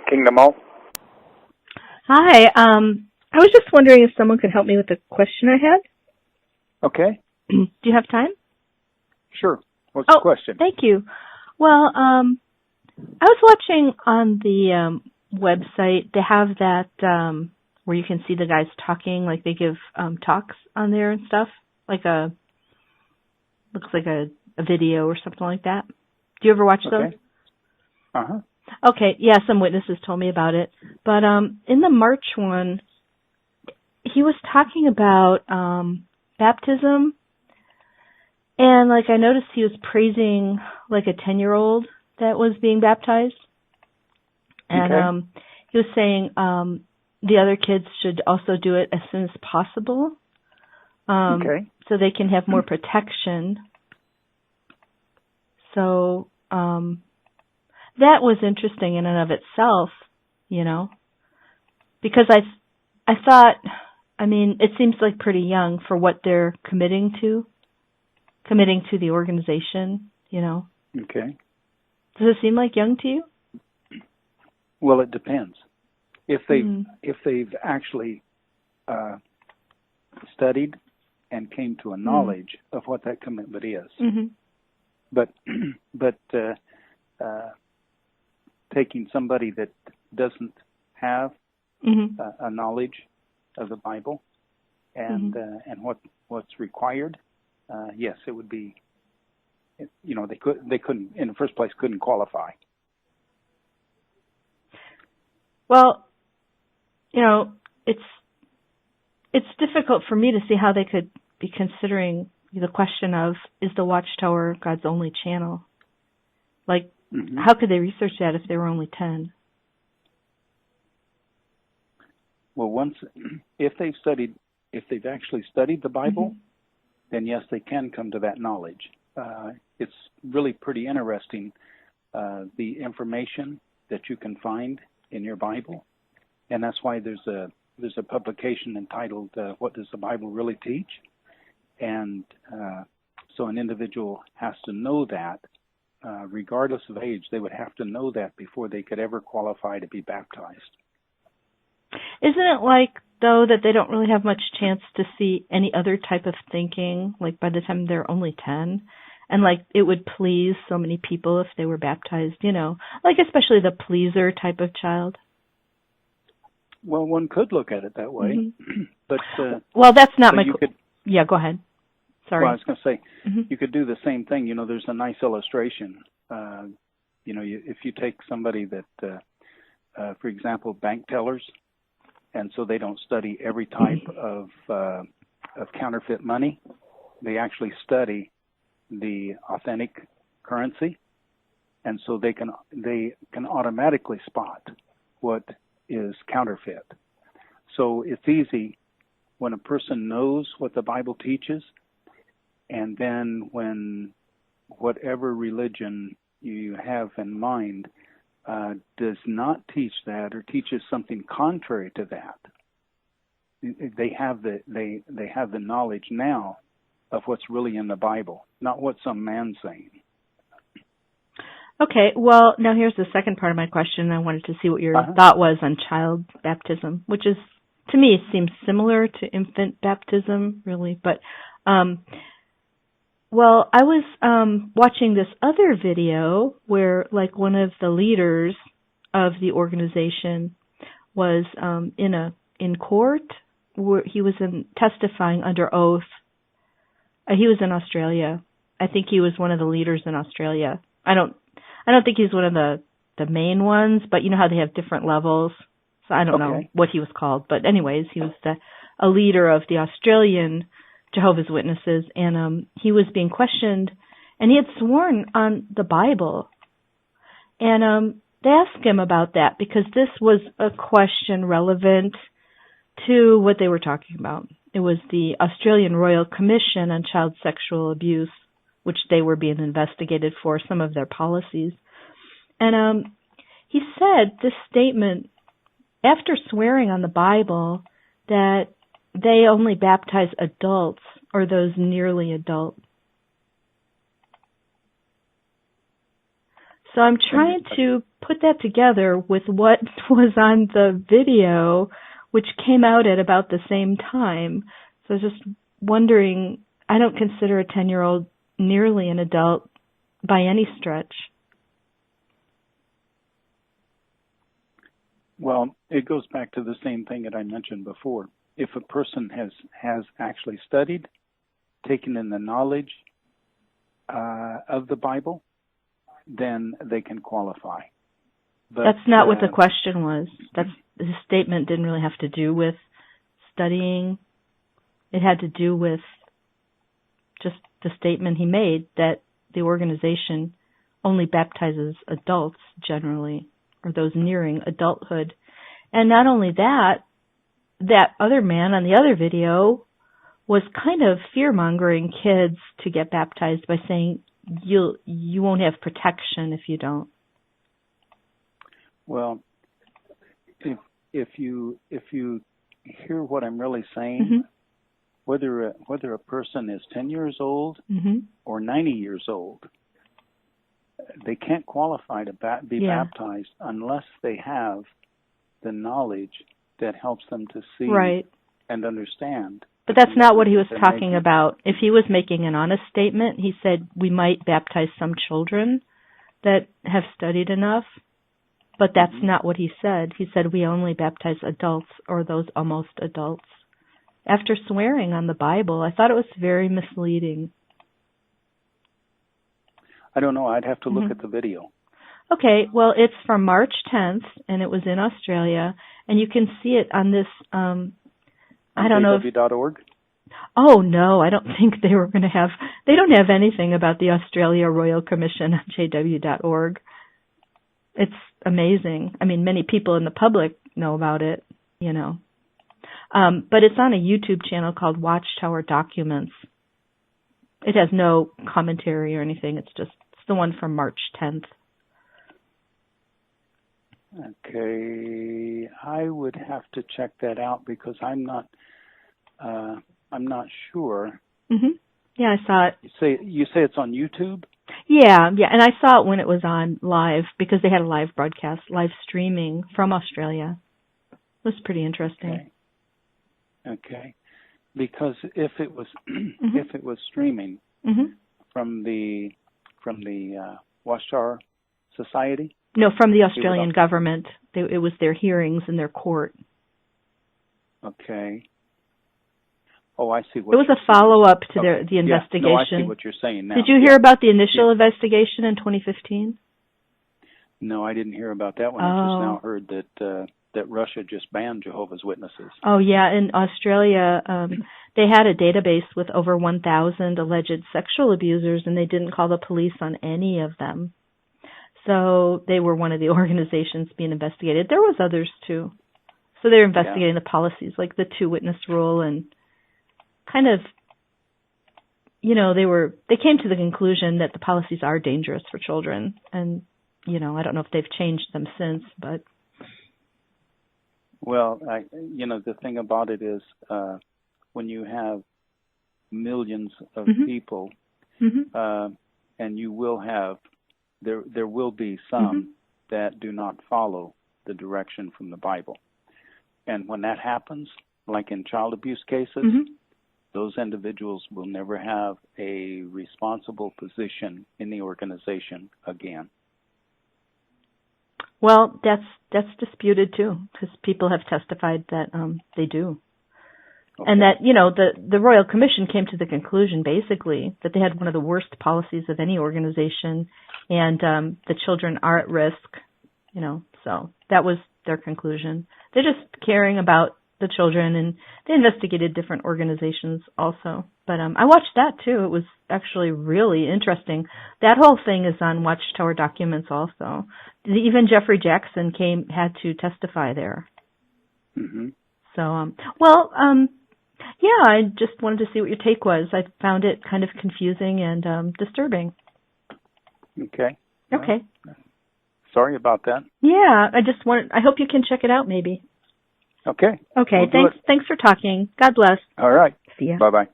Kingdom All. Hi. I was just wondering if someone could help me with the question I had. Okay. Do you have time? Sure. What's the question? Thank you. Well, I was watching on the website. They have that where you can see the guys talking, like they give talks on there and stuff, looks like a video or something like that. Do you ever watch those? Uh-huh. Okay, yeah, some witnesses told me about it. But in the March one, he was talking about baptism, and I noticed he was praising a 10-year-old that was being baptized. And he was saying the other kids should also do it as soon as possible so they can have more protection. So that was interesting in and of itself, because I thought, it seems like pretty young for what they're committing to the organization, Okay. Does it seem like young to you? Well, it depends. If they've actually studied and came to a knowledge of what that commitment is. Mm-hmm. But taking somebody that doesn't have a knowledge of the Bible and what's required, yes, it would be. They couldn't in the first place couldn't qualify. Well, it's difficult for me to see how they could be considering the question of, is the Watchtower God's only channel? How could they research that if they were only 10? Well, if they've actually studied the Bible, then yes, they can come to that knowledge. It's really pretty interesting, the information that you can find in your Bible, and that's why there's a publication entitled "What Does the Bible Really Teach?" And so an individual has to know that, regardless of age, they would have to know that before they could ever qualify to be baptized. Isn't it though, that they don't really have much chance to see any other type of thinking, by the time they're only 10? And, it would please so many people if they were baptized, especially the pleaser type of child? Well, one could look at it that way. But well, that's not yeah, go ahead. Sorry. Well, I was going to say, you could do the same thing. There's a nice illustration. If you take somebody that, for example, bank tellers, and so they don't study every type of counterfeit money. They actually study the authentic currency, and so they can automatically spot what is counterfeit. So it's easy when a person knows what the Bible teaches, and then when whatever religion you have in mind does not teach that or teaches something contrary to that, they have the knowledge now of what's really in the Bible, not what some man's saying. Okay, well, now here's the second part of my question. I wanted to see what your thought was on child baptism, which is, to me, seems similar to infant baptism, really. But, well, I was watching this other video where, one of the leaders of the organization was in court, where he was testifying under oath. He was in Australia. I think he was one of the leaders in Australia. I don't think he's one of the main ones, but you know how they have different levels. So I don't know what he was called, but anyways, he was a leader of the Australian Jehovah's Witnesses, and he was being questioned, and he had sworn on the Bible. And they asked him about that because this was a question relevant to what they were talking about. It was the Australian Royal Commission on Child Sexual Abuse, which they were being investigated for some of their policies. And he said this statement, after swearing on the Bible, that they only baptize adults or those nearly adult. So I'm trying to put that together with what was on the video, which came out at about the same time. So I was just wondering, I don't consider a 10-year-old nearly an adult by any stretch. Well, it goes back to the same thing that I mentioned before. If a person has actually studied, taken in the knowledge of the Bible, then they can qualify. But that's not what the question was. His statement didn't really have to do with studying. It had to do with just the statement he made that the organization only baptizes adults generally, or those nearing adulthood. And not only that, that other man on the other video was kind of fear-mongering kids to get baptized by saying you won't have protection if you don't. Well, if you hear what I'm really saying, mm-hmm. whether a person is 10 years old mm-hmm. or 90 years old, they can't qualify to be baptized unless they have the knowledge that helps them to see right. and understand. But that's not what he was talking about. If he was making an honest statement, he said we might baptize some children that have studied enough, but that's mm-hmm. not what he said. He said we only baptize adults or those almost adults. After swearing on the Bible, I thought it was very misleading. I don't know. I'd have to look mm-hmm. at the video. Okay, well, it's from March 10th, and it was in Australia, and you can see it on this, I don't know. JW.org? Oh, no, I don't think they were going to have, they don't have anything about the Australia Royal Commission on JW.org. It's amazing. I mean, many people in the public know about it, you know. But it's on a YouTube channel called Watchtower Documents. It has no commentary or anything. It's the one from March 10th. Okay, I would have to check that out because I'm not sure. Mhm. Yeah, I saw it. You say it's on YouTube? Yeah, and I saw it when it was on live because they had a live broadcast, live streaming from Australia. It was pretty interesting. Okay. Because if it was mm-hmm. if it was streaming mm-hmm. from the Watchtower Society. No, from the Australian government. It was their hearings in their court. Okay. Oh, I see. It was a follow-up to the investigation. No, I see what you're saying now. Did you hear about the initial investigation in 2015? No, I didn't hear about that one. I just now heard that Russia just banned Jehovah's Witnesses. Oh, yeah. In Australia, they had a database with over 1,000 alleged sexual abusers, and they didn't call the police on any of them. So they were one of the organizations being investigated. There was others, too. So they're investigating the policies, like the two-witness rule, and kind of, you know, they came to the conclusion that the policies are dangerous for children. And, you know, I don't know if they've changed them since, but... Well, the thing about it is when you have millions of mm-hmm. people, mm-hmm. And you will have, there will be some mm-hmm. that do not follow the direction from the Bible. And when that happens, like in child abuse cases, mm-hmm. those individuals will never have a responsible position in the organization again. Well, that's disputed too, because people have testified that they do. Okay. And that, you know, the Royal Commission came to the conclusion, basically, that they had one of the worst policies of any organization, and the children are at risk, you know, so that was their conclusion. They're just caring about the children, and they investigated different organizations also. But I watched that too. It was actually really interesting. That whole thing is on Watchtower Documents also. Even Jeffrey Jackson had to testify there. Mm-hmm. So, yeah, I just wanted to see what your take was. I found it kind of confusing and disturbing. Okay. Okay. Sorry about that. Yeah, I hope you can check it out maybe. Okay. Okay, thanks for talking. God bless. All right. See ya. Bye-bye.